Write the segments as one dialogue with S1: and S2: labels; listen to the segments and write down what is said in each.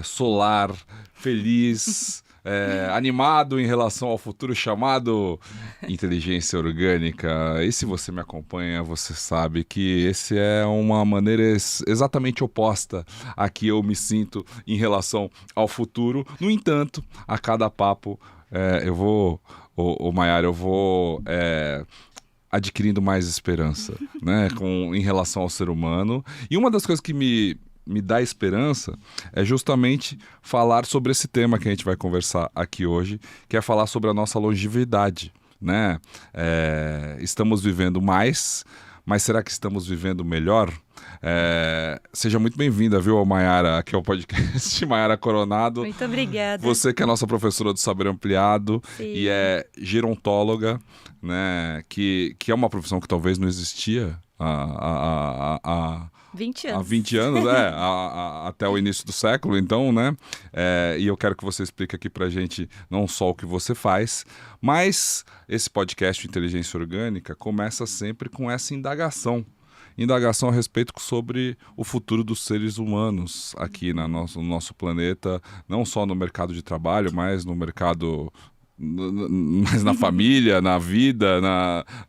S1: solar, feliz, animado em relação ao futuro chamado inteligência orgânica. E se você me acompanha, você sabe que esse é uma maneira exatamente oposta a que eu me sinto em relação ao futuro. No entanto, a cada papo eu vou, Mayara, eu vou adquirindo mais esperança, né, em relação ao ser humano. E uma das coisas que me dá esperança é justamente falar sobre esse tema que a gente vai conversar aqui hoje, que é falar sobre a nossa longevidade, né? Estamos vivendo mais, mas será que estamos vivendo melhor? Seja muito bem-vinda, viu, Mayara, aqui ao podcast Mayara Coronado.
S2: Muito obrigada.
S1: Você que é nossa professora do Saber Ampliado.
S2: Sim.
S1: E é gerontóloga, né, que é uma profissão que talvez não existia há
S2: 20 anos.
S1: Há 20 anos, até o início do século, então, né? E eu quero que você explique aqui pra gente não só o que você faz, mas esse podcast Inteligência Orgânica começa sempre com essa indagação a respeito sobre o futuro dos seres humanos aqui no nosso planeta, não só no mercado de trabalho, mas no mercado... mas na família, na vida,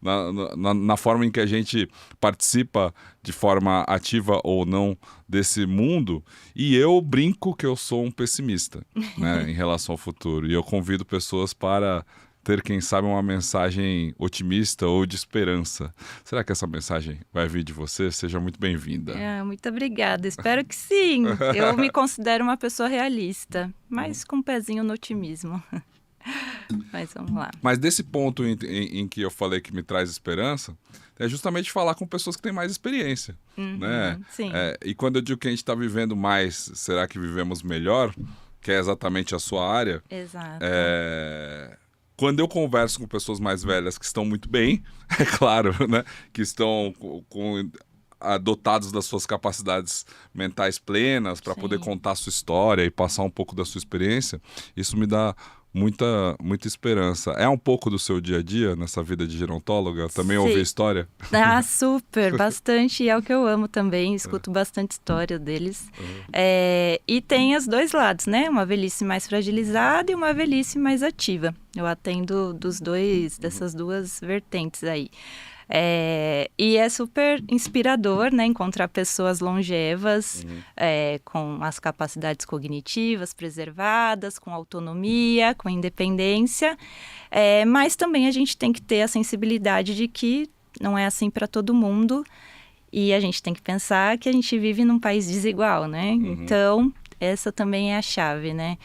S1: na forma em que a gente participa de forma ativa ou não desse mundo. E eu brinco que eu sou um pessimista, né, em relação ao futuro. E eu convido pessoas para ter, quem sabe, uma mensagem otimista ou de esperança. Será que essa mensagem vai vir de você? Seja muito bem-vinda.
S2: Muito obrigada. Espero que sim. Eu me considero uma pessoa realista, mas com um pezinho no otimismo. Mas vamos lá.
S1: Mas desse ponto em que eu falei que me traz esperança, é justamente falar com pessoas que têm mais experiência, né?
S2: Sim.
S1: E quando eu digo que a gente está vivendo mais, será que vivemos melhor? Que é exatamente a sua área.
S2: Exato.
S1: Quando eu converso com pessoas mais velhas que estão muito bem, é claro, né? Que estão dotados das suas capacidades mentais plenas para poder contar a sua história e passar um pouco da sua experiência, isso me dá muita esperança. É um pouco do seu dia a dia nessa vida de gerontóloga? Também ouvir história?
S2: Super, bastante. E é o que eu amo também, escuto bastante história deles. E tem os dois lados, né? Uma velhice mais fragilizada e uma velhice mais ativa. Eu atendo dessas duas vertentes aí. E é super inspirador, né, encontrar pessoas longevas, com as capacidades cognitivas preservadas, com autonomia, com independência, mas também a gente tem que ter a sensibilidade de que não é assim para todo mundo e a gente tem que pensar que a gente vive num país desigual, né? Então, essa também é a chave, né?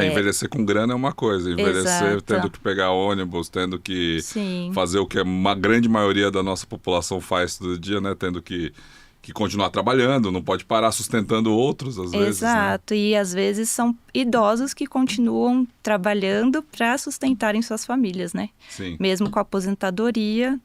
S1: Envelhecer com grana é uma coisa, envelhecer
S2: Exato.
S1: tendo que pegar ônibus, tendo que
S2: Sim.
S1: fazer o que uma grande maioria da nossa população faz todo dia, né? Tendo que continuar trabalhando, não pode parar sustentando outros, às vezes.
S2: Exato, né? E às vezes são idosos que continuam trabalhando para sustentarem suas famílias, né?
S1: Sim.
S2: Mesmo com a aposentadoria,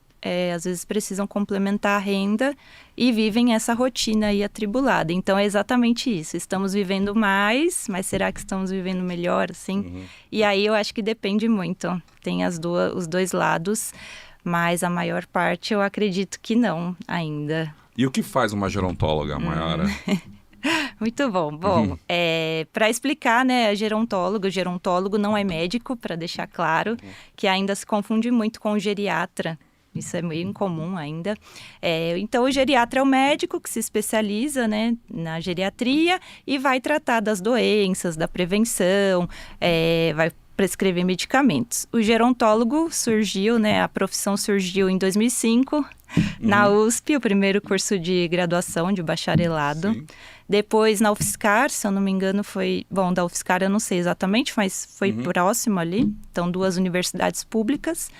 S2: às vezes precisam complementar a renda e vivem essa rotina aí atribulada. Então é exatamente isso, estamos vivendo mais, mas será que estamos vivendo melhor, assim? E aí eu acho que depende muito, tem os dois lados, mas a maior parte eu acredito que não ainda.
S1: E o que faz uma gerontóloga, Mayara?
S2: Muito bom. Bom, para explicar, né, o gerontólogo não é médico, para deixar claro, que ainda se confunde muito com o geriatra. Isso é meio incomum ainda. Então, o geriatra é o médico que se especializa, né, na geriatria e vai tratar das doenças, da prevenção, vai prescrever medicamentos. O gerontólogo surgiu, né, a profissão surgiu em 2005, na USP, o primeiro curso de graduação de bacharelado.
S1: Sim.
S2: Depois, na UFSCar, se eu não me engano, da UFSCar eu não sei exatamente, mas foi próximo ali. Então, 2 universidades públicas.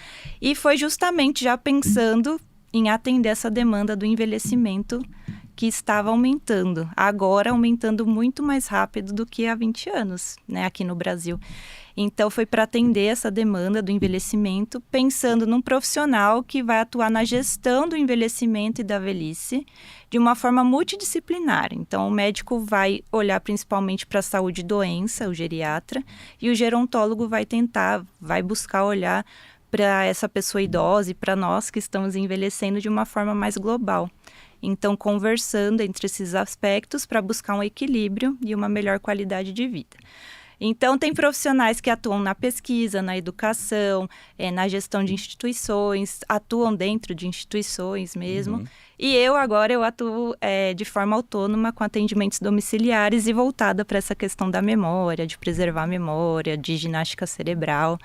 S2: E foi justamente já pensando em atender essa demanda do envelhecimento que estava aumentando. Agora, aumentando muito mais rápido do que há 20 anos, né, aqui no Brasil. Então, foi para atender essa demanda do envelhecimento, pensando num profissional que vai atuar na gestão do envelhecimento e da velhice de uma forma multidisciplinar. Então, o médico vai olhar principalmente para a saúde e doença, o geriatra, e o gerontólogo vai buscar olhar para essa pessoa idosa e para nós que estamos envelhecendo de uma forma mais global. Então, conversando entre esses aspectos para buscar um equilíbrio e uma melhor qualidade de vida. Então, tem profissionais que atuam na pesquisa, na educação, na gestão de instituições, atuam dentro de instituições mesmo. E eu atuo de forma autônoma com atendimentos domiciliares e voltada para essa questão da memória, de preservar a memória, de ginástica cerebral.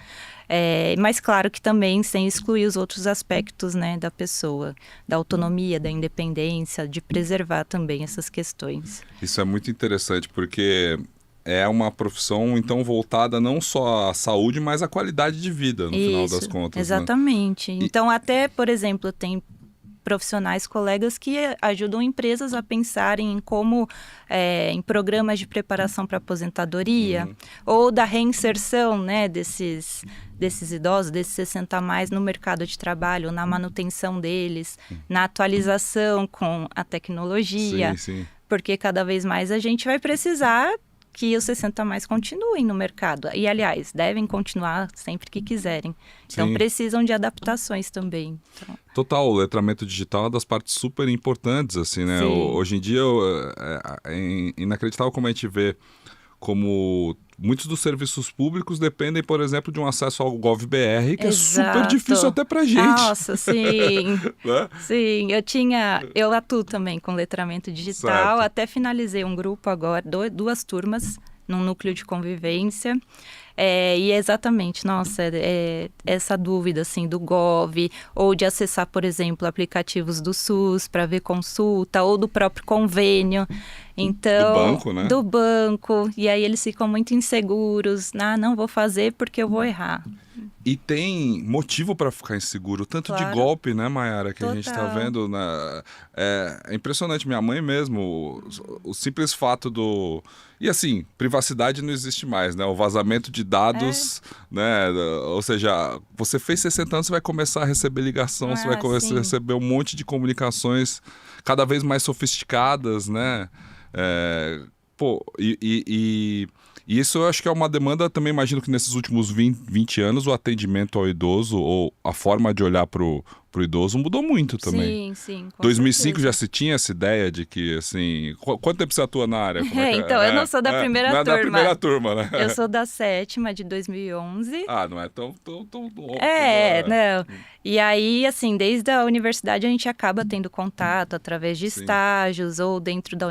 S2: Mas claro que também sem excluir os outros aspectos, né, da pessoa, da autonomia, da independência, de preservar também essas questões.
S1: Isso é muito interessante, porque é uma profissão, então, voltada não só à saúde, mas à qualidade de vida, no final das contas.
S2: Exatamente.
S1: Né?
S2: Então, até, por exemplo, tem profissionais, colegas que ajudam empresas a pensarem em como, em programas de preparação para aposentadoria, ou da reinserção, né, desses idosos, desses 60 a mais no mercado de trabalho, na manutenção deles, na atualização com a tecnologia, porque cada vez mais a gente vai precisar que os 60 a mais continuem no mercado. E, aliás, devem continuar sempre que quiserem. Então, precisam de adaptações também. Então...
S1: Total, o letramento digital é uma das partes super importantes, assim, né? Hoje em dia, é inacreditável como a gente vê como muitos dos serviços públicos dependem, por exemplo, de um acesso ao GovBR, que é super difícil até pra gente.
S2: Nossa, sim. Né? Sim, eu atuo também com letramento digital, até finalizei um grupo agora, 2 turmas, num núcleo de convivência. E exatamente, nossa, essa dúvida assim, do Gov, ou de acessar, por exemplo, aplicativos do SUS para ver consulta, ou do próprio convênio. Então,
S1: do banco, né?
S2: Do banco, e aí eles ficam muito inseguros, não vou fazer porque eu vou errar.
S1: E tem motivo para ficar inseguro, tanto de golpe, né, Mayara, que a gente está vendo. É impressionante, minha mãe mesmo, o simples fato do... E assim, privacidade não existe mais, né? O vazamento de dados, né? Ou seja, você fez 60 anos, você vai começar a receber ligação, você vai começar a receber um monte de comunicações cada vez mais sofisticadas, né? E isso eu acho que é uma demanda, também imagino que nesses últimos 20 anos o atendimento ao idoso ou a forma de olhar pro idoso mudou muito também.
S2: Sim, com
S1: 2005
S2: certeza.
S1: já se tinha essa ideia de que, assim... Quanto tempo você atua na área?
S2: Então, eu não sou da primeira turma.
S1: Não é da primeira turma, né?
S2: Eu sou da 7ª, de 2011.
S1: Não é tão louco.
S2: Não. E aí, assim, desde a universidade a gente acaba tendo contato através de estágios ou dentro da...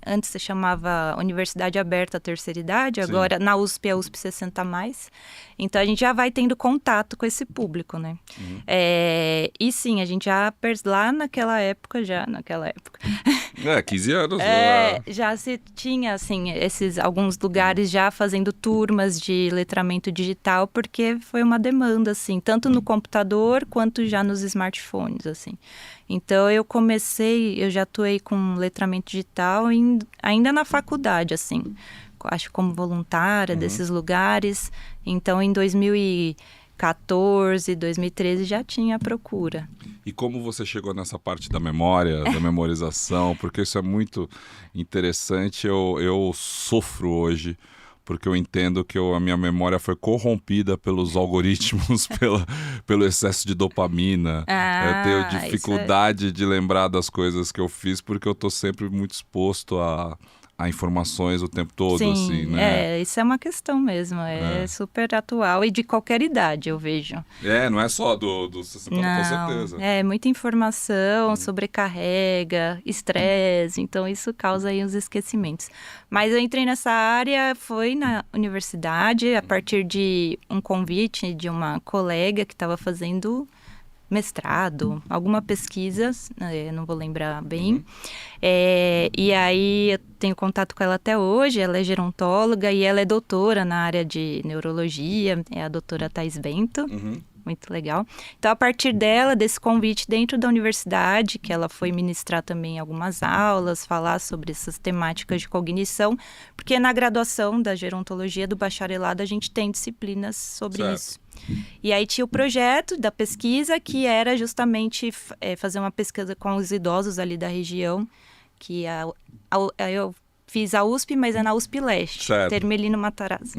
S2: Antes se chamava Universidade Aberta à Terceira Idade, agora na USP é USP 60 a mais. Então a gente já vai tendo contato com esse público, né? E sim, a gente já lá naquela época.
S1: 15 anos.
S2: Já se tinha, assim, alguns lugares já fazendo turmas de letramento digital, porque foi uma demanda, assim, tanto no computador quanto já nos smartphones, assim. Então, eu já atuei com letramento digital ainda na faculdade, assim, acho como voluntária desses lugares. Então, em 2014, 2013 já tinha a procura.
S1: E como você chegou nessa parte da memória, da memorização? Porque isso é muito interessante. Eu sofro hoje, porque eu entendo que a minha memória foi corrompida pelos algoritmos, pelo excesso de dopamina. Eu tenho dificuldade de lembrar das coisas que eu fiz, porque eu estou sempre muito exposto a informações o tempo todo.
S2: Sim,
S1: assim, né?
S2: Isso é uma questão mesmo, super atual e de qualquer idade, eu vejo.
S1: Não é só do 60, com certeza.
S2: Muita informação, sobrecarrega, estresse, então isso causa aí os esquecimentos. Mas eu entrei nessa área, foi na universidade, a partir de um convite de uma colega que estava fazendo mestrado, alguma pesquisa, não vou lembrar bem. E aí eu tenho contato com ela até hoje, ela é gerontóloga e ela é doutora na área de neurologia, é a doutora Thais Bento. Muito legal. Então, a partir dela, desse convite dentro da universidade, que ela foi ministrar também algumas aulas, falar sobre essas temáticas de cognição, porque na graduação da gerontologia do bacharelado a gente tem disciplinas sobre isso. E aí tinha o projeto da pesquisa, que era justamente fazer uma pesquisa com os idosos ali da região, que eu fiz a USP, mas é na USP Leste, Termelino Matarazzo.